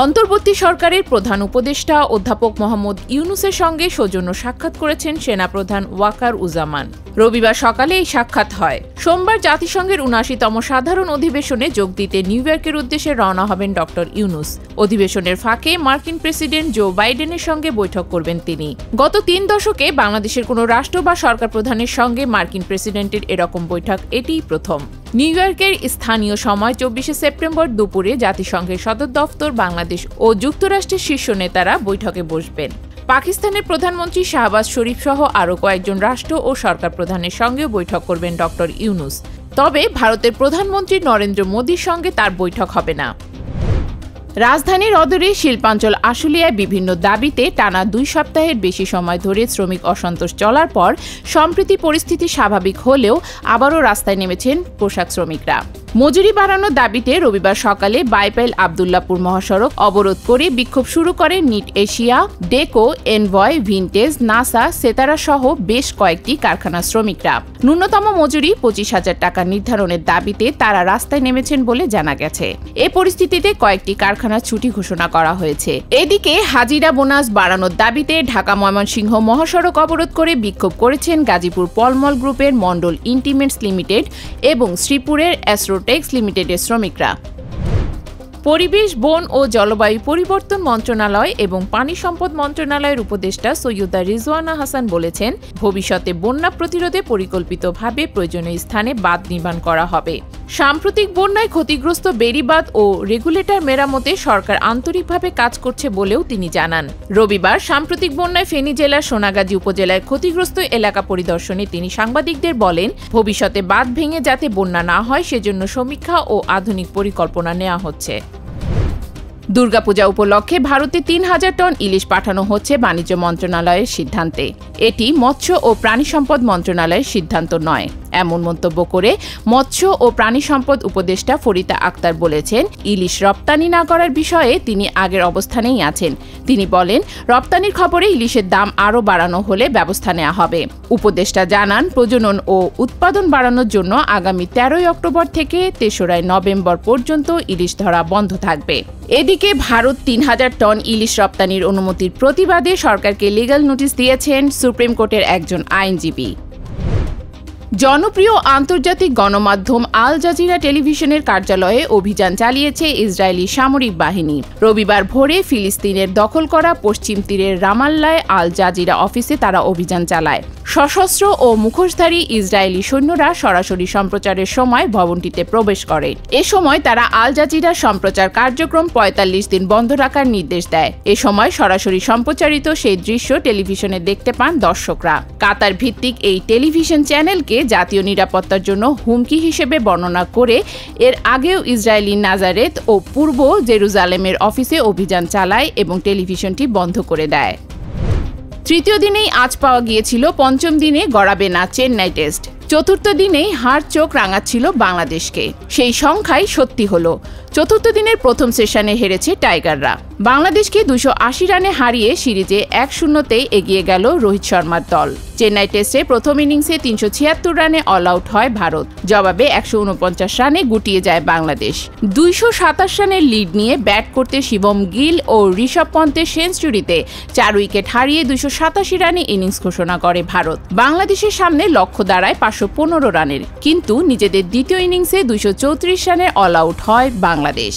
অন্তর্বর্তী সরকারের প্রধান উপদেষ্টা অধ্যাপক মোহাম্মদ ইউনূসের সঙ্গে সৌজন্য সাক্ষাৎ করেছেন সেনাপ্রধান ওয়াকার উজ্জামান। রবিবার সকালে এই সাক্ষাৎ হয়। সোমবার জাতিসংঘের ৭৯তম সাধারণ অধিবেশনে যোগ দিতে নিউ ইয়র্কের উদ্দেশ্যে রওনা হবেন ড ইউনূস। অধিবেশনের ফাঁকে মার্কিন প্রেসিডেন্ট জো বাইডেনের সঙ্গে বৈঠক করবেন তিনি। গত ৩ দশকে বাংলাদেশের কোনো রাষ্ট্র বা সরকার প্রধানের সঙ্গে মার্কিন প্রেসিডেন্টের এরকম বৈঠক এটিই প্রথম। নিউ ইয়র্কের স্থানীয় সময় ২৪শে সেপ্টেম্বর দুপুরে জাতিসংঘের সদর দফতর, বাংলাদেশ ও যুক্তরাষ্ট্রের শীর্ষ নেতারা বৈঠকে বসবেন। পাকিস্তানের প্রধানমন্ত্রী শাহবাজ শরীফ সহ আরও কয়েকজন রাষ্ট্র ও সরকার প্রধানের সঙ্গেও বৈঠক করবেন ড ইউনূস। তবে ভারতের প্রধানমন্ত্রী নরেন্দ্র মোদীর সঙ্গে তার বৈঠক হবে না। রাজধানীর অদূরে শিল্পাঞ্চল আশুলিয়ায় বিভিন্ন দাবিতে টানা ২ সপ্তাহের বেশি সময় ধরে শ্রমিক অসন্তোষ চলার পর সম্প্রতি পরিস্থিতি স্বাভাবিক হলেও আবারও রাস্তায় নেমেছেন পোশাক শ্রমিকরা। মজুরি বাড়ানোর দাবিতে রবিবার সকালে বাইপাইল আবদুল্লাপুর মহাসড়ক অবরোধ করে বিক্ষোভ শুরু করে নিট এশিয়া, ডেকো, এনভয়, ভিনটেজ, নাসা, সেতারা সহ বেশ কয়েকটি কারখানার শ্রমিকরা। ন্যূনতম মজুরি ২৫,০০০ টাকা নির্ধারণের দাবিতে তারা রাস্তায় নেমেছেন বলে জানা গেছে। এ পরিস্থিতিতে কয়েকটি কারখানার ছুটি ঘোষণা করা হয়েছে। এদিকে হাজিরা বোনাস বাড়ানোর দাবিতে ঢাকা-ময়মনসিংহ মহাসড়ক অবরোধ করে বিক্ষোভ করেছেন গাজীপুর পলমল গ্রুপের মন্ডল ইন্টিমেন্টস লিমিটেড এবং শ্রীপুরের অ্যাস্ট্রোটেক্স লিমিটেডের শ্রমিকরা। পরিবেশ, বন ও জলবায়ু পরিবর্তন মন্ত্রণালয় এবং পানি সম্পদ মন্ত্রণালয়ের উপদেষ্টা সৈয়দা রিজওয়ানা হাসান বলেছেন, ভবিষ্যতে বন্যা প্রতিরোধে পরিকল্পিতভাবে প্রয়োজনীয় স্থানে বাঁধ নির্মাণ করা হবে। সাম্প্রতিক বন্যায় ক্ষতিগ্রস্ত বেড়িবাঁধ ও রেগুলেটর মেরামতে সরকার আন্তরিকভাবে কাজ করছে বলেও তিনি জানান। রবিবার সাম্প্রতিক বন্যায় ফেনী জেলার সোনাগাজী উপজেলায় ক্ষতিগ্রস্ত এলাকা পরিদর্শনে তিনি সাংবাদিকদের বলেন, ভবিষ্যতে বাঁধ ভেঙে যাতে বন্যা না হয় সেজন্য সমীক্ষা ও আধুনিক পরিকল্পনা নেওয়া হচ্ছে। দুর্গাপূজা উপলক্ষে ভারতে ৩,০০০ টন ইলিশ পাঠানো হচ্ছে বাণিজ্য মন্ত্রণালয়ের সিদ্ধান্তে। এটি মৎস্য ও প্রাণী সম্পদ মন্ত্রণালয়ের সিদ্ধান্ত নয়, এমন মন্তব্য করে মৎস্য ও প্রাণী সম্পদ উপদেষ্টা ফরিদা আক্তার বলেছেন, ইলিশ রপ্তানি না করার বিষয়ে তিনি আগের অবস্থানেই আছেন। তিনি বলেন, রপ্তানির খবরে ইলিশের দাম আরও বাড়ানো হলে ব্যবস্থা নেওয়া হবে। উপদেষ্টা জানান, প্রজনন ও উৎপাদন বাড়ানোর জন্য আগামী ১৩ অক্টোবর থেকে ৩রা নভেম্বর পর্যন্ত ইলিশ ধরা বন্ধ থাকবে। এদিকে ভারত ৩,০০০ টন ইলিশ রপ্তানির অনুমতির প্রতিবাদে সরকারকে লিগ্যাল নোটিশ দিয়েছেন সুপ্রিম কোর্টের একজন আইনজীবী। জনপ্রিয় আন্তর্জাতিক গণমাধ্যম আল জাজিরা টেলিভিশনের কার্যালয়ে অভিযান চালিয়েছে ইসরায়েলি সামরিক বাহিনী। রবিবার ভোরে ফিলিস্তিনের দখল করা পশ্চিম তীরের রামাল্লায় আল জাজিরা অফিসে তারা অভিযান চালায়। সশস্ত্র ও মুখোশধারী ইসরায়েলি সৈন্যরা সরাসরি সম্প্রচারের সময় ভবনটিতে প্রবেশ করে। এ সময় তারা আল জাজিরার সম্প্রচার কার্যক্রম ৪৫ দিন বন্ধ রাখার নির্দেশ দেয়। এ সময় সরাসরি সম্প্রচারিত সেই দৃশ্য টেলিভিশনে দেখতে পান দর্শকরা। কাতার ভিত্তিক এই টেলিভিশন চ্যানেলকে জাতীয় নিরাপত্তার জন্য হুমকি হিসেবে বর্ণনা করে এর আগেও ইসরায়েলি নাজারেত ও পূর্ব জেরুজালেমের অফিসে অভিযান চালায় এবং টেলিভিশনটি বন্ধ করে দেয়। তৃতীয় দিনেই আজ পাওয়া গিয়েছিল পঞ্চম দিনে গড়াবে না চেন্নাই টেস্ট। চতুর্থ দিনেই হাড় চোখ রাঙাচ্ছিল বাংলাদেশকে। সেই সংখ্যাই সত্যি হলো। চতুর্থ দিনের প্রথম সেশনে হেরেছে টাইগাররা। বাংলাদেশকে ২৮০ রানে হারিয়ে সিরিজে ১-০তেই এগিয়ে গেল রোহিত শর্মার দল। চেন্নাই টেস্টে প্রথম ইনিংসে ৩৭৬ রানে অল আউট হয় ভারত। জবাবে ১৪৯ রানে গুটিয়ে যায় বাংলাদেশ। ২২৭ রানের লিড নিয়ে ব্যাট করতে শিবম গিল ও ঋষভ পন্থের সেঞ্চুরিতে ৪ উইকেট হারিয়ে ২৮৭ রানে ইনিংস ঘোষণা করে ভারত। বাংলাদেশের সামনে লক্ষ্য দাঁড়ায় ৫১৫ রানের, কিন্তু নিজেদের দ্বিতীয় ইনিংসে ২৩৪ রানে অল আউট হয় বাংলাদেশ।